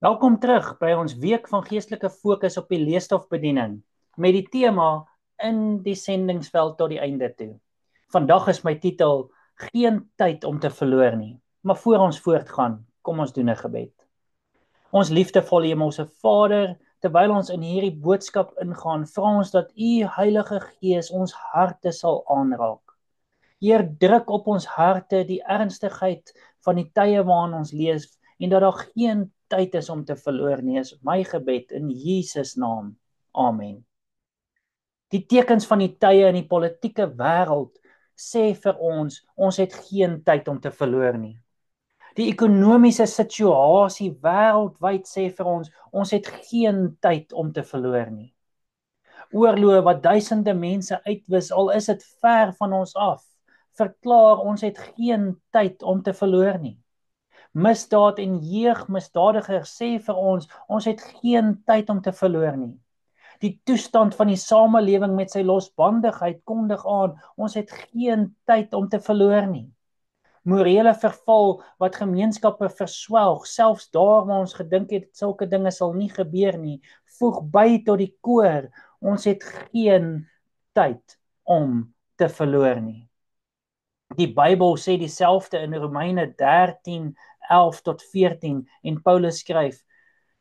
Welkom terug by ons week van geestelike fokus op die leesstofbediening met die tema in die sendingsveld tot die einde toe. Vandag is my titel Geen tyd om te verloor nie. Maar voor ons voortgaan, kom ons doen 'n gebed. Ons liefdevolle Hemelse Vader, terwyl ons in hierdie boodskap ingaan, vra ons dat U Heilige Gees ons harte sal aanraak. Heer, druk op ons harte die ernstigheid van die tye waarin ons leef en dat daar geen tyd is om te verloor nie, is my gebed in Jesus naam. Amen. Die tekens van die tye in die politieke wêreld sê vir ons het geen tyd om te verloor nie. Die ekonomiese situasie wêreldwyd sê vir ons het geen tyd om te verloor nie. Oorloë wat duisende mense uitwis, al is dit ver van ons af, verklaar ons het geen tyd om te verloor nie. Misdaad en jeugmisdadigers sê vir ons het geen tyd om te verloor nie. Die toestand van die samelewing met sy losbandigheid kondig aan, ons het geen tyd om te verloor nie. Morele verval wat gemeenskappe verswelg, selfs daar waar ons gedink het sulke dinge sal nie gebeur nie, voeg by tot die koor, ons het geen tyd om te verloor nie. Die Bybel sê dieselfde in Romeine 13:11-14 en Paulus skryf: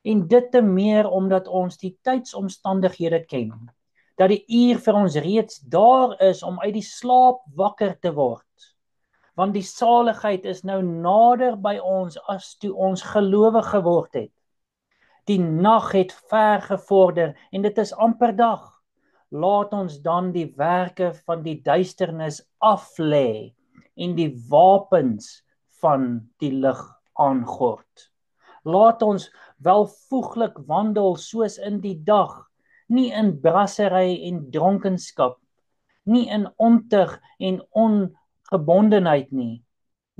En dit te meer omdat ons die tydsomstandighede ken, dat die uur vir ons reeds daar is om uit die slaap wakker te word. Want die saligheid is nou nader by ons as toe ons gelowig geword het. Die nag het ver gevorder en dit is amper dag. Laat ons dan die werke van die duisternis aflê en die wapens van die lig aangord. Laat ons welvoeglik wandel soos in die dag, nie in brassery en dronkenskap, nie in ontug en ongebondenheid nie,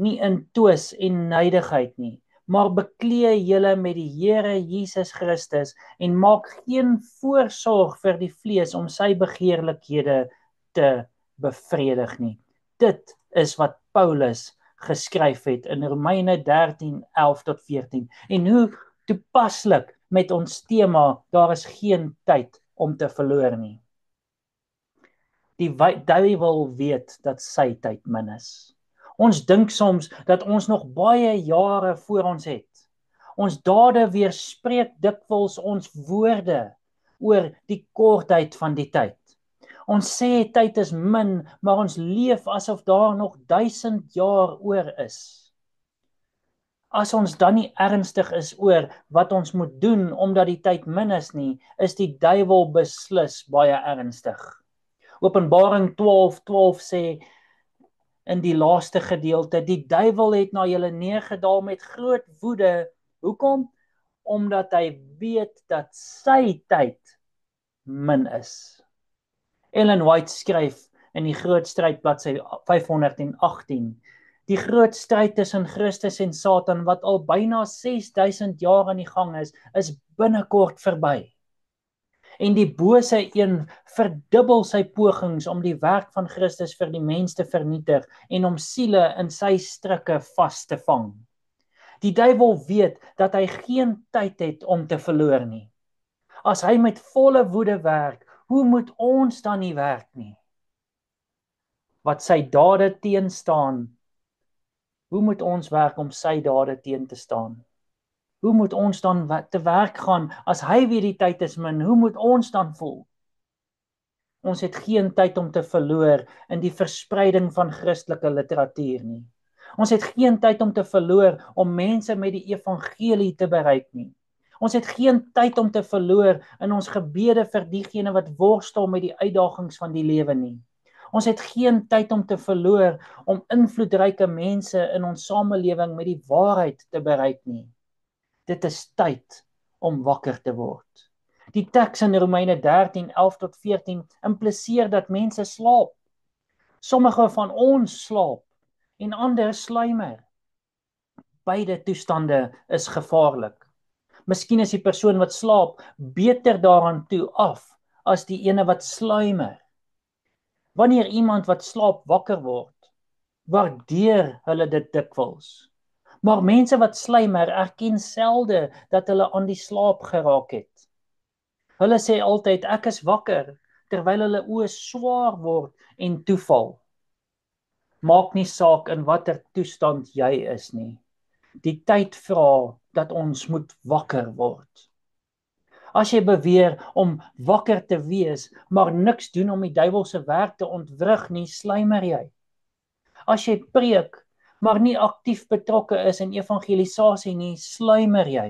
nie in twis en nydigheid nie, maar beklee julle met die Here Jesus Christus en maak geen voorsorg vir die vlees om sy begeerlikhede te bevredig nie. Dit is wat Paulus geskryf het in Romeine 13:11-14. En hoe toepaslik met ons tema, daar is geen tyd om te verloor nie. Die duiwel weet dat sy tyd min is. Ons dink soms dat ons nog baie jare voor ons het. Ons dade weerspreek dikwels ons woorde oor die kortheid van die tyd. Ons sê tyd is min, maar ons leef asof daar nog 1000 jaar oor is. As ons dan nie ernstig is oor wat ons moet doen omdat die tyd min is nie, is die duiwel beslis baie ernstig. Openbaring 12:12 sê in die laaste gedeelte, die duiwel het na julle neergedaal met groot woede. Hoekom? Omdat hy weet dat sy tyd min is. Ellen White skryf in die Groot Stryd bladsy 518, die groot stryd tussen Christus en Satan wat al byna 6000 jaar aan die gang is binnekort verby. En die bose een verdubbel sy pogings om die werk van Christus vir die mens te vernietig en om siele in sy strikke vas te vang. Die duiwel weet dat hy geen tyd het om te verloor nie. As hy met volle woede werk, hoe moet ons dan nie werk nie? Wat sy dade teenstaan, hoe moet ons werk om sy dade teen te staan? Hoe moet ons dan te werk gaan as hy weet die tyd is min? Hoe moet ons dan voel? Ons het geen tyd om te verloor in die verspreiding van Christelike literatuur nie. Ons het geen tyd om te verloor om mense met die evangelie te bereik nie. Ons het geen tyd om te verloor in ons gebede vir diegene wat worstel met die uitdagings van die lewe nie. Ons het geen tyd om te verloor om invloedryke mense in ons samelewing met die waarheid te bereik nie. Dit is tyd om wakker te word. Die teks in Romeine 13:11-14 impliseer dat mense slaap. Sommige van ons slaap en ander sluimer. Beide toestande is gevaarlik. Miskien is die persoon wat slaap beter daaraan toe af as die ene wat sluimer. Wanneer iemand wat slaap wakker word, waardeer hulle dit dikwels. Maar mense wat slymer erken selde dat hulle aan die slaap geraak het. Hulle sê altyd ek is wakker terwyl hulle oë swaar word en toeval. Maak nie saak in watter toestand jy is nie. Die tyd vra dat ons moet wakker word. As jy beweer om wakker te wees, maar niks doen om die duiwelse werk te ontwrig nie, slymer jy. As jy preek, maar nie aktief betrokke is in evangelisasie nie, sluimer jy.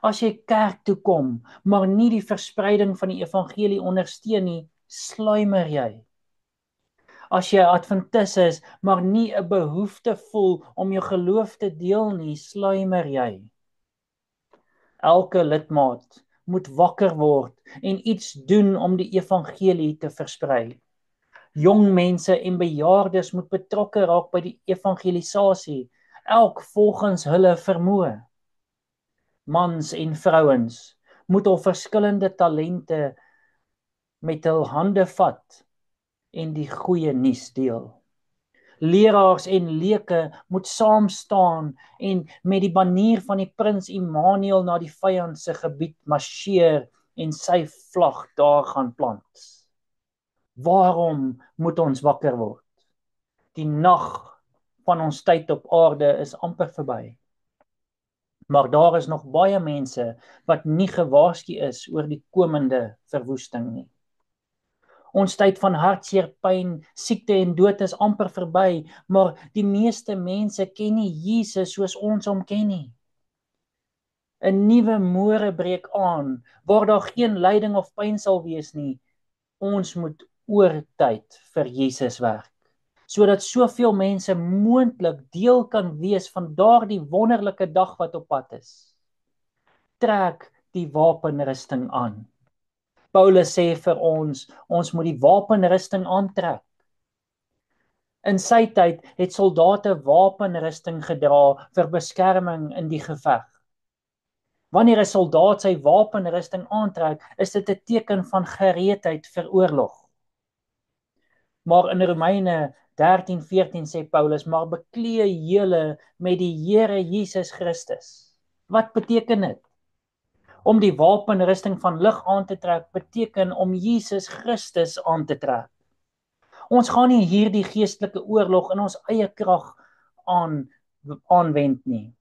As jy kerk toe kom, maar nie die verspreiding van die evangelie ondersteun nie, sluimer jy. As jy adventis is, maar nie 'n behoefte voel om jou geloof te deel nie, sluimer jy. Elke lidmaat moet wakker word en iets doen om die evangelie te versprei. Jong mense en bejaardes moet betrokke raak by die evangelisasie, elk volgens hulle vermoë. Mans en vrouens moet al verskillende talente met hul hande vat en die goeie nuus deel. Leraars en leuke moet saam staan en met die banier van die prins Immanuel na die vyand se gebied marcheer en sy vlag daar gaan plant. Waarom moet ons wakker word? Die nag van ons tyd op aarde is amper verby. Maar daar is nog baie mense wat nie gewaarsku is oor die komende verwoesting nie. Ons tyd van hartseer, pyn, siekte en dood is amper verby, maar die meeste mense ken nie Jesus soos ons hom ken nie. 'n Nuwe môre breek aan, waar daar geen lyding of pyn sal wees nie. Ons moet oor tyd vir Jesus werk, sodat soveel mense moontlik deel kan wees van daardie wonderlike dag wat op pad is. Trek die wapenrusting aan. Paulus sê vir ons moet die wapenrusting aantrek. In sy tyd het soldate wapenrusting gedra vir beskerming in die geveg. Wanneer 'n soldaat sy wapenrusting aantrek, is dit 'n teken van gereedheid vir oorlog. Maar in Romeine 13:14 sê Paulus, maar beklee julle met die Here Jesus Christus. Wat beteken dit? Om die wapenrusting van lig aan te trek beteken om Jesus Christus aan te trek. Ons gaan nie hierdie geestelike oorlog in ons eie krag aanwend nie,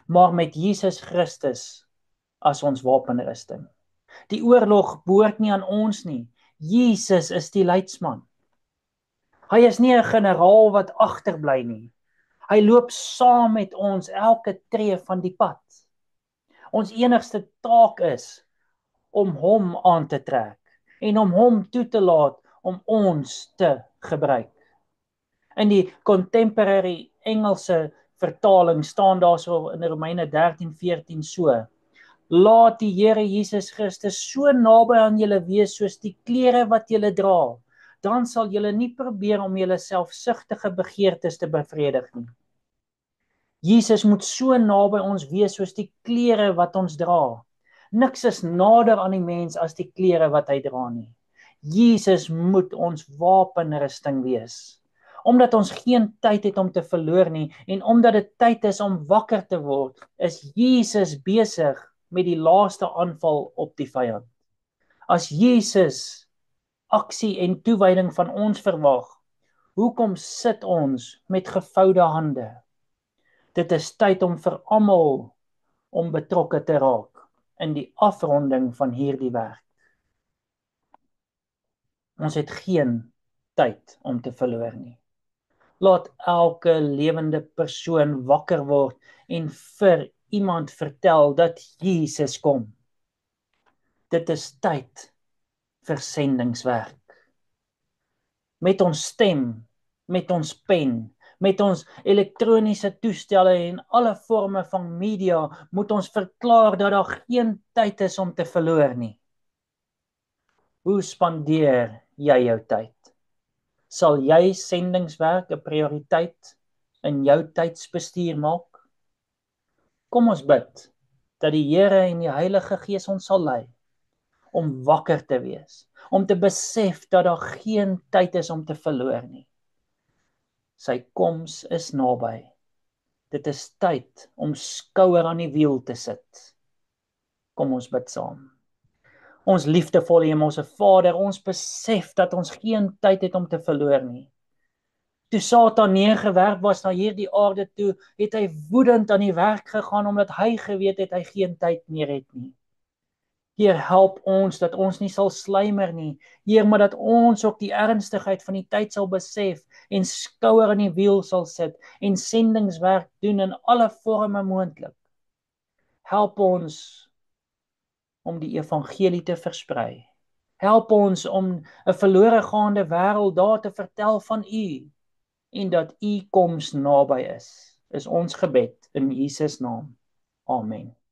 maar met Jesus Christus as ons wapenrusting. Die oorlog behoort nie aan ons nie. Jesus is die leidsman. Hy is nie 'n generaal wat agterbly nie. Hy loop saam met ons elke tree van die pad. Ons enigste taak is om hom aan te trek en om hom toe te laat om ons te gebruik. In die contemporary Engelse vertaling staan daarso in Romeine 13:14 so: Laat die Here Jesus Christus so naby aan julle wees soos die klere wat julle dra. Dan sal julle nie probeer om julle selfsugtige begeertes te bevredig nie. Jesus moet so naby ons wees soos die klere wat ons dra. Niks is nader aan die mens as die klere wat hy dra nie. Jesus moet ons wapenrusting wees. Omdat ons geen tyd het om te verloor nie en omdat dit tyd is om wakker te word, is Jesus besig met die laaste aanval op die vyand. As Jesus aksie en toewyding van ons verwag, hoekom sit ons met gevoude hande? Dit is tyd om vir almal om betrokke te raak in die afronding van hierdie werk. Ons het geen tyd om te verloor nie. Laat elke lewende persoon wakker word en vir iemand vertel dat Jesus kom. Dit is tyd vir sendingswerk. Met ons stem, met ons pen, met ons elektroniese toestelle en alle forme van media moet ons verklaar dat daar geen tyd is om te verloor nie. Hoe spandeer jy jou tyd? Sal jy sendingswerk 'n prioriteit in jou tydsbestuur maak? Kom ons bid dat die Here en die Heilige Gees ons sal lei om wakker te wees, om te besef dat daar geen tyd is om te verloor nie. Sy koms is naby. Dit is tyd om skouer aan die wiel te sit. Kom ons bid saam. Ons liefdevolle Hemelse Vader, ons besef dat ons geen tyd het om te verloor nie. Toe Satan neergewerp was na hierdie aarde toe, het hy woedend aan die werk gegaan omdat hy geweet het hy geen tyd meer het nie. Heer, help ons dat ons nie sal sluimer nie. Heer, maar dat ons ook die ernstigheid van die tyd sal besef en skouer aan die wiel sal sit en sendingswerk doen in alle forme moontlik. Help ons om die evangelie te versprei. Help ons om 'n verlore gaande wêreld daar te vertel van U en dat U koms naby is. Is ons gebed in Jesus naam. Amen.